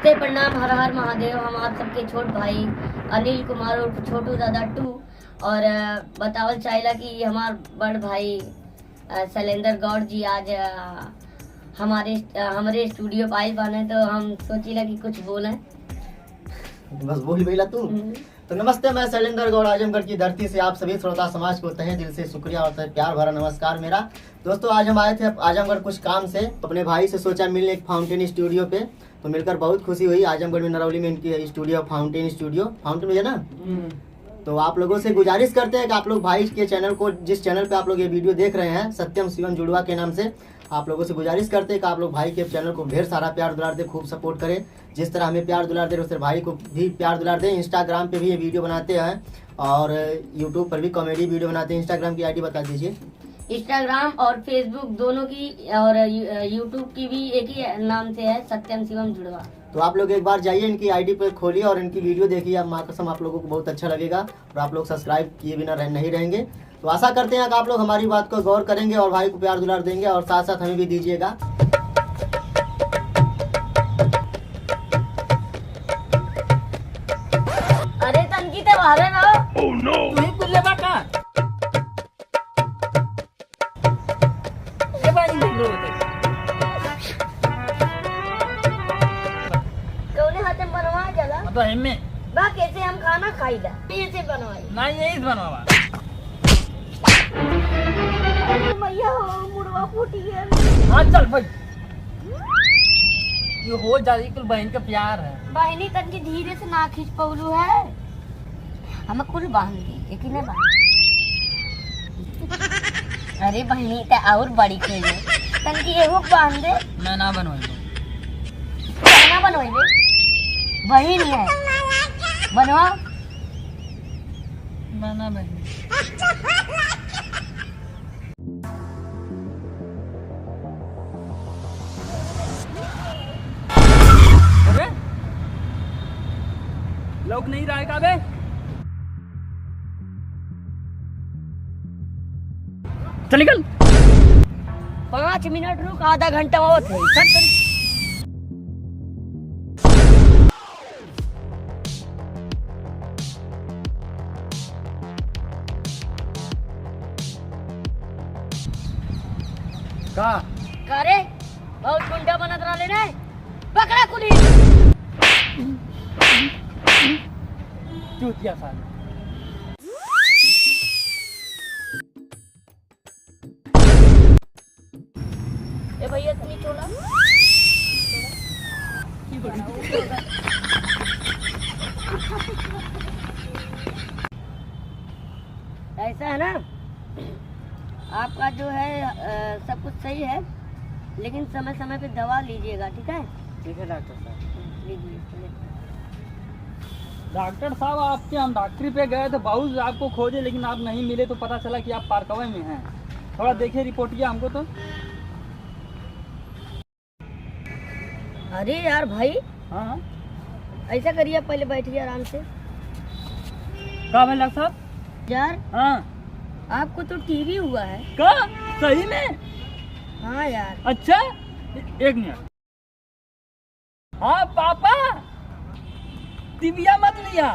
नमस्ते, प्रणाम, हर हर महादेव। हम आप सबके छोट भाई अनिल कुमार और छोटू दादा टू और बतावल चाहेला कि हमार बड़ भाई शैलेंद्र गौड़ जी आज हमारे स्टूडियो पे आए बने, तो हम सोचिला कि कुछ बोले। बस बोल भैया तू। तो नमस्ते, मैं शैलेंद्र गौड़ आजमगढ़ की धरती से आप सभी श्रोता समाज को तहे दिल से शुक्रिया और प्यार भरा नमस्कार मेरा। दोस्तों, आज हम आए थे आजमगढ़ कुछ काम से, अपने भाई से सोचा मिलने एक फाउंटेन स्टूडियो पे, तो मिलकर बहुत खुशी हुई। आजमगढ़ में नरौली में इनकी स्टूडियो फाउंटेन में है ना। तो आप लोगों से गुजारिश करते हैं कि आप लोग भाई के चैनल को, जिस चैनल पे आप लोग ये वीडियो देख रहे हैं सत्यम शिवम जुड़वा के नाम से, आप लोगों से गुजारिश करते हैं कि आप लोग भाई के चैनल को ढेर सारा प्यार दुलार दे, खूब सपोर्ट करें। जिस तरह हमें प्यार दुलार दे उस तरह भाई को भी प्यार दुलार दें। इंस्टाग्राम पे भी ये वीडियो बनाते हैं और यूट्यूब पर भी कॉमेडी वीडियो बनाते हैं। इंस्टाग्राम की आईडी बता दीजिए। इंस्टाग्राम और फेसबुक दोनों की और यूट्यूब की भी एक ही नाम से है, सत्यम शिवम जुड़वा। तो आप लोग एक बार जाइए, इनकी आईडी पर खोलिए और इनकी वीडियो देखिए। माँ कसम आप लोगों को बहुत अच्छा लगेगा और आप लोग सब्सक्राइब किए बिना नहीं रहेंगे। तो आशा करते हैं कि आप लोग हमारी बात को गौर करेंगे और भाई को प्यार दुलार देंगे और साथ साथ हमें भी दीजिएगा। अरे तनकी ते बाहर ना। Oh no! तू ही कुल्ले बाका ये बारी बोल रहे थे। कौने हाथे बनवा चला अब हमें बा कैसे हम खाना खाईला कैसे बनवाई ना यही बनवा। अरे मैया मुड़वा फूटी है। हाँ चल भाई, ये हो जाती कुल बहन का प्यार है। बहनी तनकी धीरे से ना खींच पौलू है, हम कुल बांध दी एक ही ने बांध। अरे बहनी ते और बड़ी खेल तनकी एगो बांध दे। मैं ना बनवाई खाना बनवाइबे वही नहीं है बनवा। मैं ना बहन। अरे लोग नहीं रहे का बे। 5 मिनट रुक, आधा घंटा और थे। का करे बहुत गुंडा बनत रहले रे, पकड़ा कुली। चूतिया साले। ए भैया तनी छोड़ा। ऐसा है ना, आपका जो है सब कुछ सही है, लेकिन समय समय पे दवा लीजिएगा, ठीक है? ठीक है डॉक्टर साहब। लीजिए चलिए। डॉक्टर साहब, आपके हम डॉक्टरी पे गए थे, बहुत आपको खोजे लेकिन आप नहीं मिले, तो पता चला कि आप पार्कवे में हैं। थोड़ा देखिए रिपोर्टिया हमको तो। अरे यार भाई, हाँ हाँ ऐसा करिए, पहले बैठिए आराम से। का भाई डॉक्टर साहब? यार हाँ आपको तो टीवी हुआ है। का सही में? हाँ यार। अच्छा एक मिनट। हाँ पापा, टीविया मत लिया,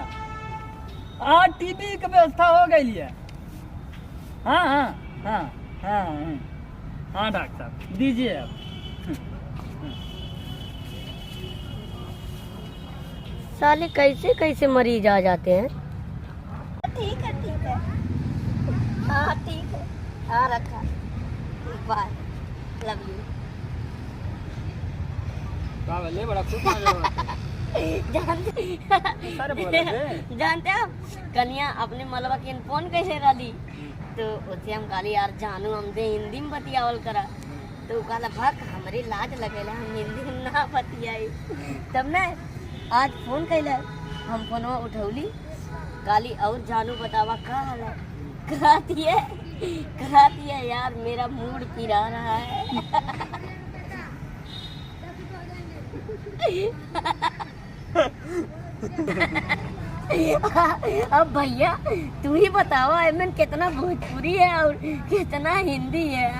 हाँ टीवी की व्यवस्था हो गई है। हाँ हाँ हाँ हाँ हाँ डॉक्टर साहब दीजिए अब। साले कैसे कैसे मरीज आ जाते हैं। ठीक है हाँ ठीक है, हाँ रखा, बाय, लव यू। ले बड़ा खुश जानते हो कन्या अपने मलबा के फोन कैसे रही, तो उसे हम कहली यार जानू हमसे हिंदी में बतियावल करा, तो कहला भक हमरे लाज लगेला, हम हिंदी में ना बतियाई। तब ना आज फोन कैला, हम फोनवा उठौली, काली और जानू बतावा का हाल है। कराती है यार, मेरा मूड पिरा रहा है। अब भैया तू ही बताओ, एमन कितना भोजपुरी है और कितना हिंदी है।